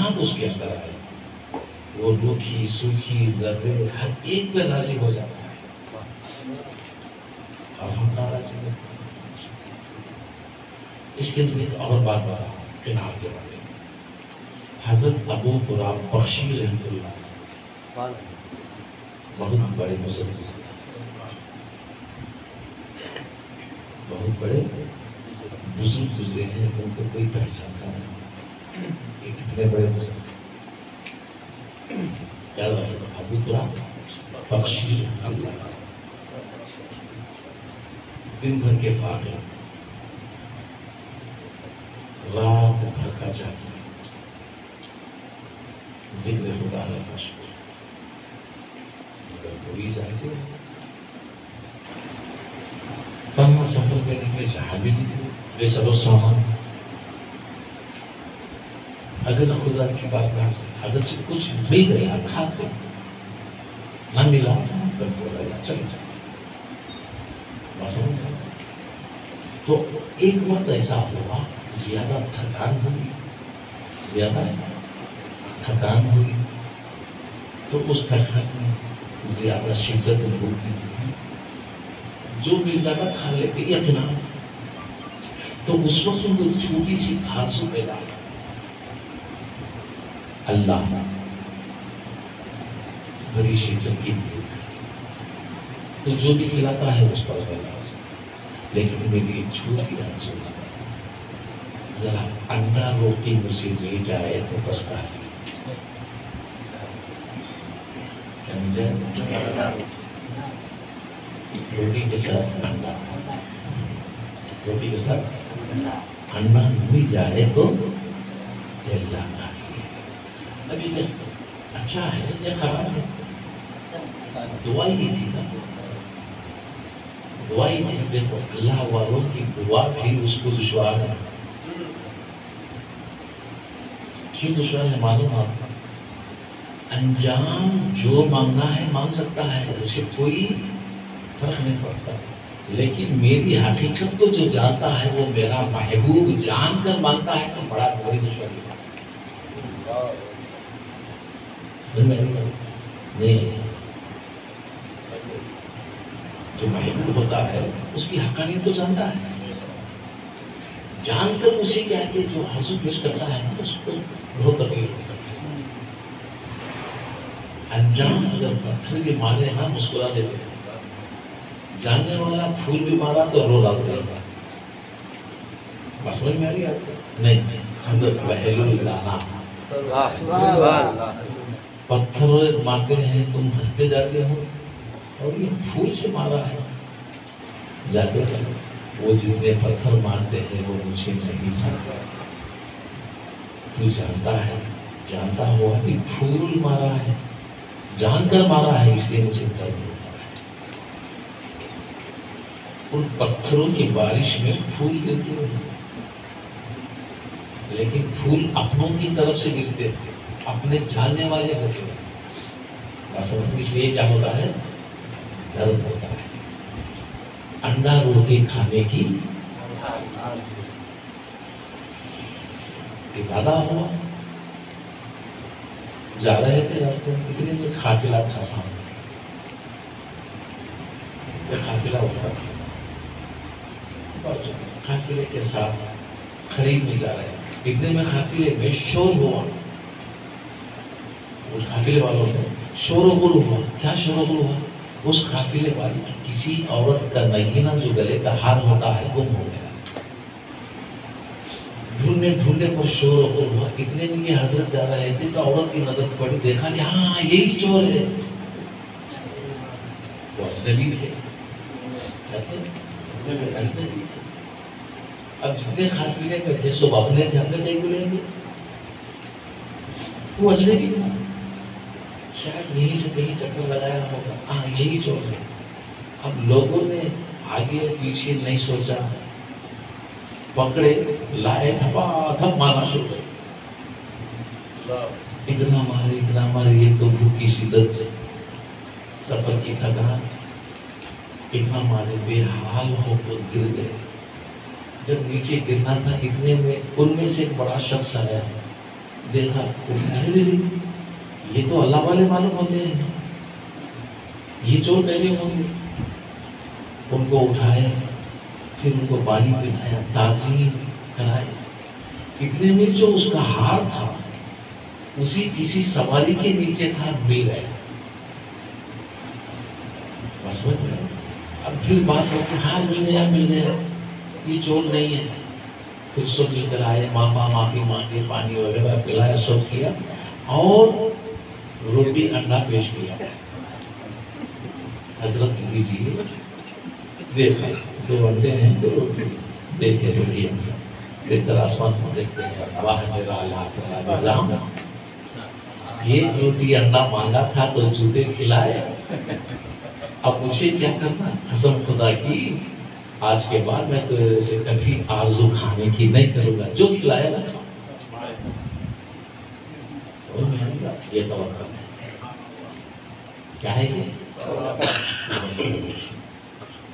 کائنات اس کے اندر آئی، وہ روکھی سوکھی ذرے ہر ایک پہ راضی ہو جاتا ہے اور ہم ناراضی ہوتے ہیں۔ اس کے اندر ایک اور بات بتا قناعت کے بارے میں۔ حضرت ابو تراب بخشی رحمۃ اللہ بہت بڑے بزرگ، بہت بڑے بزرگ گزرے ہیں، ان کو کوئی پہچانتا نہیں کہ کتنے بڑے بزرگ۔ کیا ابو تراب بخشی اللہ، دن بھر کے فاقے، رات بھر کا جاگنا، ذکر خدا ہے مشغول، مگر پوری جاتے تنہا سفر پہ نکلے، جہاں بھی نکلے بے سر و سامان، اگر خدا کی بارگاہ سے اگرچہ کچھ مل گیا کھاتے، نہ ملا تو بولا چل جاتے، بس ہو جائے۔ تو ایک وقت ایسا ہوا زیادہ تھکان ہوئی، زیادہ تھکان ہوئی، تو اس تھکان میں زیادہ شدت میں ہوتی جو مل جاتا کھا لیتے یقیناً۔ تو اس وقت ان کو چھوٹی سی خاصو پیدا ہوئی، اللہ بڑی شدت کی بھوک، تو جو بھی کھلاتا ہے اس پر ناراض، لیکن میری ایک چھوٹی آرزو ہے، ذرا انڈا روٹی مجھے مل جائے تو بس کافی۔ روٹی کے ساتھ انڈا، روٹی کے ساتھ انڈا مل جائے تو اللہ کافی ہے۔ اب یہ اچھا ہے یا خراب ہے؟ دعا ہی تھی نا، دعا ہی تھی۔ دیکھو اللہ والوں کی دعا بھی اس کو دشوار ہے۔ کیوں دشوار ہے معلوم آپ؟ انجام جو مانگنا ہے مانگ سکتا ہے، اسے کوئی فرق نہیں پڑتا، لیکن میری حقیقت کو جو جانتا ہے وہ میرا محبوب جان کر مانگتا ہے تو بڑا بڑی دشواری ہے۔ نہیں، جو محبوب ہوتا ہے اس کی حقانیت کو جانتا ہے، جان کر اسی کہہ کے جو حضور پیش کرتا ہے اس کو بہت تکلیف ہوتا ہے۔ انجام اگر پتھر بھی مارے نا مسکرا دیتے ہیں، جاننے والا پھول بھی مارا تو رو ڈالتے ہیں۔ مسئلہ میں آ رہی آپ کو؟ نہیں، حضرت وحیل الدانا پتھر مارتے ہیں تم ہنستے جاتے ہو، اور یہ پھول سے مارا ہے جاتے ہیں، وہ جتنے پتھر مارتے ہیں وہ مجھے نہیں جانتا، تو جانتا ہے، جانتا ہوا کہ پھول مارا ہے، جان کر مارا ہے، اس لیے مجھے درد ہوتا ہے۔ ان پتھروں کی بارش میں پھول گرتے ہیں، لیکن پھول اپنوں کی طرف سے گرتے ہیں، اپنے جاننے والے ہوتے ہیں، اس لیے کیا ہوتا ہے؟ درد ہوتا ہے۔ انڈا روٹی کھانے کی ارادہ ہوا، جا رہے تھے راستے میں، اتنے میں قافلہ تھا سامنے، قافلہ اٹھا، قافلے کے ساتھ خرید میں جا رہے تھے، اتنے میں قافلے میں شور ہوا، اس قافلے والوں میں شور و غل ہوا۔ کیا شور و غل ہوا؟ اس قافلے والی کی کسی عورت کا نگینہ جو گلے کا ہار ہوتا ہے گم ہو گیا، ڈھونڈنے ڈھونڈنے پر شور و غل ہوا۔ اتنے میں یہ حضرت جا رہے تھے تو عورت کی نظر پڑی، دیکھا کہ ہاں یہی چور ہے، وہ اجنبی تھے، کیا تھے؟ اجنبی تھے۔ اب جتنے قافلے میں تھے سب اپنے تھے، اپنے نہیں بولیں گے، وہ اجنبی تھا، شاید یہیں سے کہیں چکر لگایا ہوگا، ہاں یہی چور ہے۔ اب لوگوں نے آگے پیچھے نہیں سوچا، پکڑے لائے، دھپا دھپ مارنا شروع کر، اتنا مارے، یہ تو بھوک کی شدت سے، سفر کی تھکان، اتنا مارے بے حال ہو کر گر گئے۔ جب نیچے گرنا تھا اتنے میں ان میں سے ایک بڑا شخص آیا، دیکھا یہ تو اللہ والے معلوم ہوتے ہیں، یہ چور کیسے ہوں گے؟ ان کو اٹھایا، پھر ان کو پانی پلایا، تعظیم کرائی۔ اتنے میں جو اس کا ہار تھا اسی کسی سواری کے نیچے تھا، مل گیا۔ بس سمجھ گئے؟ اب پھر بات ہو کہ ہار مل گیا، یہ چور نہیں ہے۔ پھر سب مل کر آئے، معافی مانگے، پانی وغیرہ پلایا، سب کیا، اور روٹی انڈا پیش کیا۔ حضرت لیجیے، دیکھا دو انڈے ہیں، دو روٹی، دیکھے روٹی انڈا، دیکھ کر آسمان کو دیکھتے ہیں، واہ میرا اللہ کا نظام، یہ روٹی انڈا مانگا تھا تو جوتے کھلائے، اب مجھے کیا کرنا؟ قسم خدا کی آج کے بعد میں تو ایسے کبھی آرزو کھانے کی نہیں کروں گا، جو کھلایا نہ کھاؤں۔ سمجھ میں آئے گا؟ یہ توکل ہے۔ کیا ہے یہ؟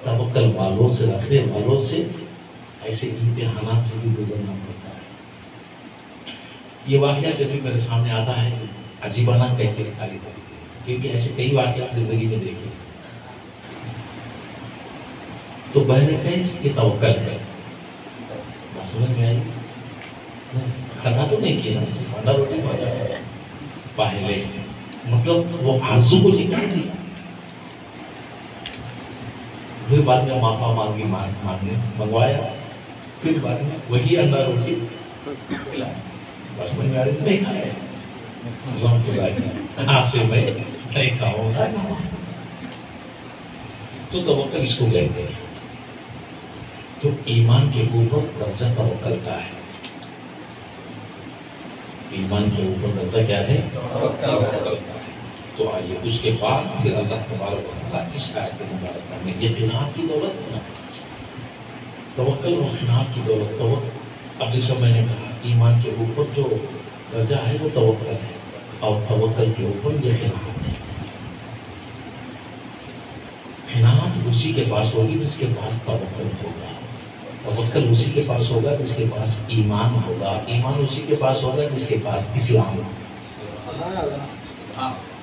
توکل والوں سے، رکھنے والوں سے ایسے امتحانات سے بھی گزرنا پڑتا ہے۔ یہ واقعہ جب بھی میرے سامنے آتا ہے عجیبانہ کہہ کے تعریف ہوتی ہے، کیونکہ ایسے کئی واقعات زندگی میں دیکھے تو بہرکیف یہ توکل ہے۔ بات سمجھ میں آئی؟ کھانا تو نہیں کیا، صرف انڈا روٹی کھایا، پہلے مطلب وہ آرزو کو نکال دیا، پھر بعد میں معافی مانگنے منگوایا، پھر بعد میں وہی انڈا روٹی کھلایا۔ بس میں نہیں کھایا، قسم خدا کی آج سے میں نہیں کھاؤں گا۔ تو توکل اس کو کہتے ہیں۔ تو ایمان کے اوپر درجہ توکل کا ہے۔ ایمان کے اوپر درجہ کیا ہے؟ توکل کا ہے۔ تو آئیے اس کے بعد پھر اللہ تبارک و تعالیٰ اس آیت مبارکہ میں یہ قناعت کی دولت ہے نا، توکل اور قناعت کی دولت۔ تو اب جیسا میں نے کہا ایمان کے اوپر جو درجہ ہے وہ توکل ہے، اور توکل کے اوپر یہ قناعت ہے۔ قناعت اسی کے پاس ہوگی جس کے پاس توکل ہوگا، توکل اسی کے پاس ہوگا جس کے پاس ایمان ہوگا، ایمان اسی کے پاس ہوگا جس کے پاس اسلام ہوگا۔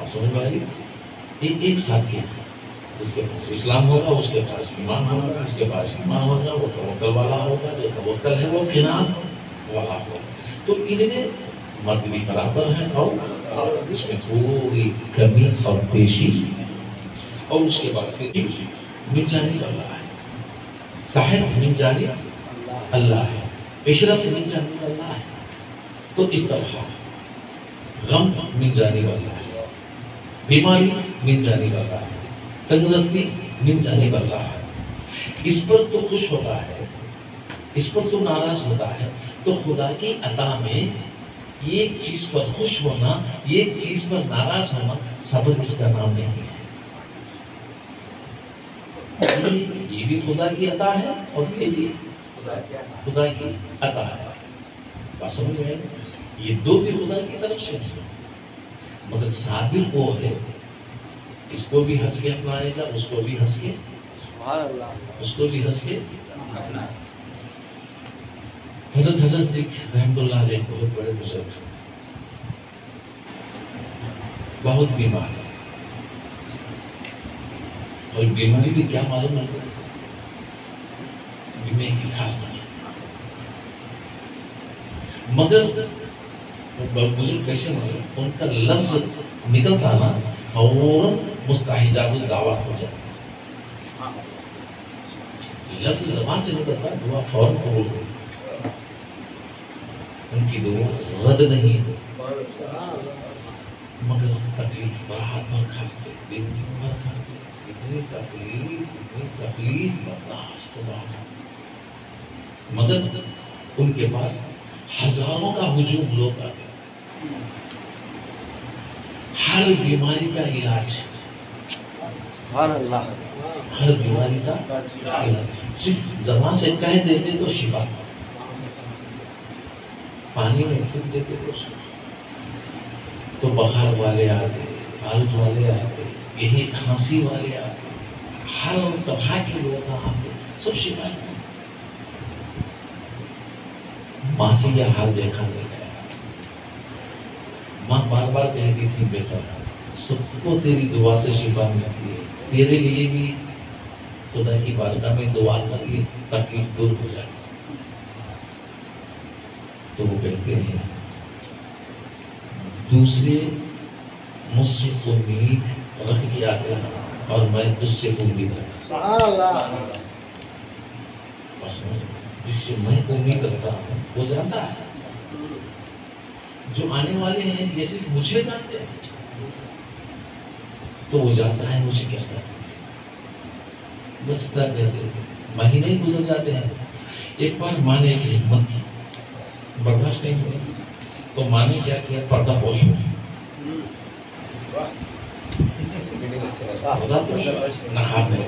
سمجھ میں آئی؟ ایک ساتھ ہی، جس کے پاس اسلام ہوگا اس کے پاس ایمان ہوگا، جس کے پاس ایمان ہوگا وہ توکل والا ہوگا، جو توکل ہے وہ قناعت والا ہوگا۔ تو ان میں مرد بھی برابر ہیں، اور اس میں پوری کمی اور پیشی، اور اس کے بعد پھر من جانب اللہ ہے، صاحب من جانب اللہ ہے، عشرت من جانب اللہ ہے۔ تو اس طرح غم من جانب اللہ ہے، بیماری من جانب اللہ ہے، تندرستی من جانب اللہ ہے۔ اس پر تو خوش ہوتا ہے، اس پر تو ناراض ہوتا ہے۔ تو خدا کی عطا میں ایک چیز پر خوش ہونا، ایک چیز پر ناراض ہونا، صبر اس کا نام نہیں ہے۔ یہ بھی خدا کی عطا ہے، اور یہ بھی خدا کی عطا ہے۔ بات سمجھ میں؟ یہ دو بھی خدا کی طرف سے ہے، مگر صابر وہ ہے، اس کو بھی ہنس کے اپنائے گا، اس کو بھی ہنس کے، اس کو بھی ہنس کے۔ حضرت صدیق رحمۃ اللہ علیہ بہت بڑے بزرگ، بہت بیمار، اور بیماری بھی کیا معلوم ہے، دماغ کی خاص بات، مگر بزرگ کیسے معلوم، ان کا لفظ نکلتا نا فوراً مستحجاب الدعوات ہو جاتا، لفظ زبان سے نکلتا دعا فوراً قبول ہوتی، ان کی دعا رد نہیں ہوتی، مگر تکلیف راحت بھر کھانستے، دن بھر کھانستے، اتنی تکلیف برداشت سبحان اللہ، مگر ان کے پاس ہزاروں کا ہجوم لوگ آتے، ہر بیماری کا علاج، ہر بیماری کا علاج، صرف زبان سے کہہ دیتے تو شفا، پانی میں پھینک دیتے تو شفا۔ تو بخار والے آتے، فالج والے آتے، یہی کھانسی والے آتے، ہر طرح کے لوگ آتے، سب شفا۔ ماسی کا حال دیکھا نہیں گیا، ماں بار بار کہتی تھی بیٹا سب کو تیری دعا سے شفا ملتی ہے، تیرے لیے بھی خدا کی بارگاہ میں دعا کریے تکلیف دور ہو جائے۔ تو وہ کہتے ہیں دوسرے مجھ سے امید رکھ کے آتے ہیں اور میں اس سے امید رکھا، بس جس سے میں امید رکھتا ہوں وہ جانتا ہے، جو آنے والے ہیں یہ صرف مجھے جانتے ہیں، تو وہ جانتا ہے مجھے کیا کرنا، بس اتنا کہتے ہیں۔ مہینے گزر جاتے ہیں، ایک بار ماں نے ایک حکمت کی، برداشت نہیں ہوئی تو ماں نے کیا کیا، پردہ پوش ہو، پردہ پوش نقاب میں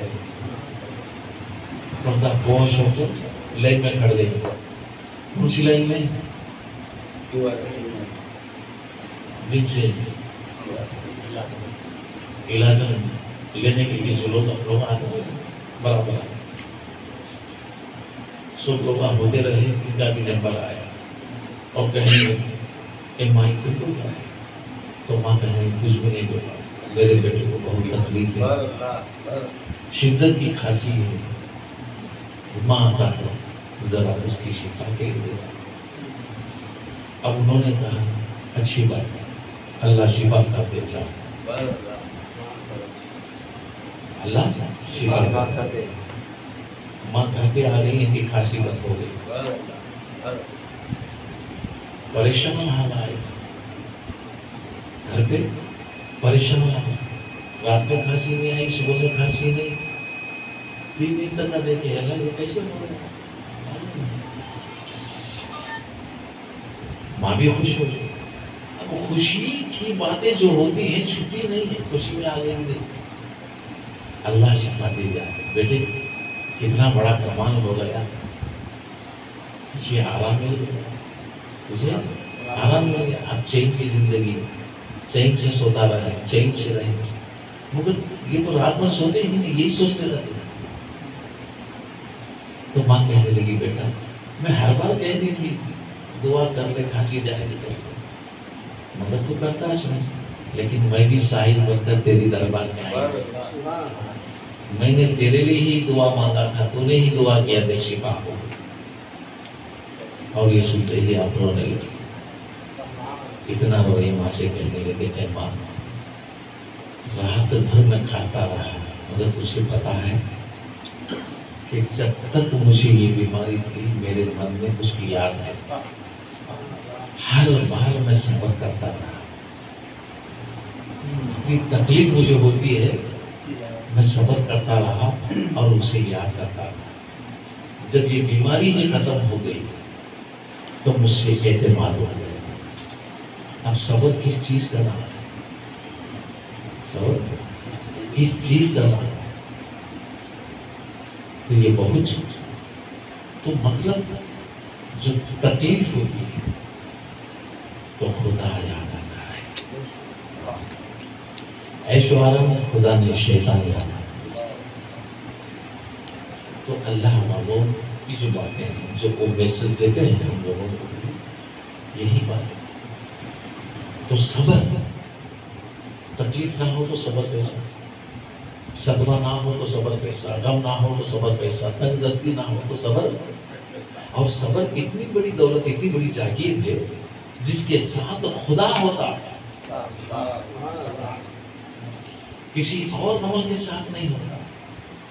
پردہ پوش ہو کے لائن میں کھڑ گئی۔ کون سی لائن میں؟ جن سے علاج لینے کے لیے جو لوگ آتے ہیں برابر سب لوگ ہوتے رہے، ان کا بھی نمبر آیا اور کہنے لگے اے مائی کو کیا ہے، تو ماں کہنے کچھ بھی نہیں بولا، میرے بیٹے کو بہت تکلیف ہے، شدت کی کھانسی ہے، ماں آتا ہے ذرا اس کی شفا کے لیے۔ اب انہوں نے کہا اچھی بات ہے، اللہ شفا کر دے، جاؤ اللہ شفا کر دے۔ ماں گھر پہ آ گئی، ان کی کھانسی بند ہو گئی، پریشان حال آئے گھر پہ، پریشان حال، رات میں کھانسی نہیں آئی، صبح میں کھانسی نہیں، 3 دن تک نہ دیکھے، اللہ یہ کیسے ہو رہا ہے؟ ماں بھی خوش ہو گئی۔ اب خوشی کی باتیں جو ہوتی ہیں چھٹی نہیں ہے، خوشی میں آ گئی، اللہ شفا دے جائے، بیٹے کتنا بڑا کمال ہو گیا، تجھے آرام مل گیا، تجھے آرام مل گیا، اب چین کی زندگی، چین سے سوتا رہے، چین سے رہے، مگر یہ تو رات میں سوتے ہی نہیں، یہی سوچتے رہتے ہیں۔ تو ماں کہنے لگی بیٹا میں ہر بار کہتی تھی دعا کر لے کھانسی جائے گی، مگر تو کرتا نہیں، لیکن میں بھی سائل بن کر تیری دربار میں آئی، میں نے تیرے لیے ہی دعا مانگا تھا، تو نے ہی دعا کیا تھا شفا کو، اور یہ سنتے ہی آپ رونے لگے، اتنا روئے، ماں سے کہنے لگے اے ماں رات بھر میں کھانستا رہا، مگر تجھے پتا ہے کہ جب تک مجھے یہ بیماری تھی میرے من میں اس کی یاد ہے، ہر بار میں صبر کرتا رہا، اس کی تکلیف مجھے ہوتی ہے میں صبر کرتا رہا اور اسے یاد کرتا رہا، جب یہ بیماری ہی ختم ہو گئی تو مجھ سے اعتماد ہو گیا۔ اب صبر کس چیز کا نام ہے؟ صبر کس چیز کا نام ہے؟ تو یہ بہت تو مطلب جو تکلیف ہوگی تو خدا یاد آتا ہے، عیش و آرام میں خدا نے شیطان یاد، تو اللہ والوں کی جو باتیں ہیں جو وہ میسج دیتے ہیں ہم لوگوں کو، یہی بات ہے۔ تو صبر، تکلیف نہ ہو تو صبر کیسا، صدمہ نہ ہو تو صبر کیسا، غم نہ ہو تو صبر کیسا، تنگ دستی نہ ہو تو صبر، اور صبر اتنی بڑی دولت، اتنی بڑی جاگیر ہے جس کے ساتھ خدا ہوتا ہے، کسی اور عمل کے ساتھ نہیں ہوتا۔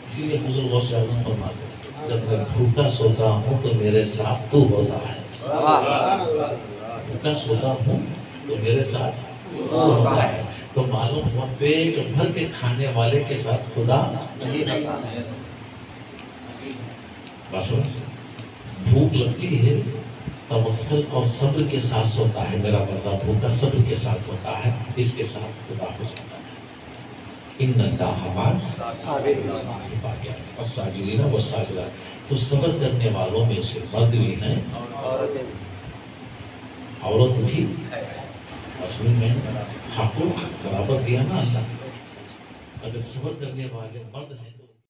اسی لیے حضور غوث اعظم فرماتے ہیں جب میں بھوکا سوتا ہوں تو میرے ساتھ تو ہوتا ہے، بھوکا سوتا ہوں تو میرے ساتھ تو ہوتا ہے، تو معلوم ہوا پیٹ بھر کے کھانے والے کے ساتھ خدا نہیں ہے۔ بس بھوک لگتی ہے توکل اور صبر کے ساتھ سوتا ہے میرا بندہ، بھوکا صبر کے ساتھ سوتا ہے، اس کے ساتھ خدا ہو جاتا ہے۔ ان الصابرین والصابرات، تو صبر کرنے والوں میں سے مرد بھی ہیں عورت بھی، اصل میں حقوق برابر دیا نا اللہ، اگر صبر کرنے والے مرد ہیں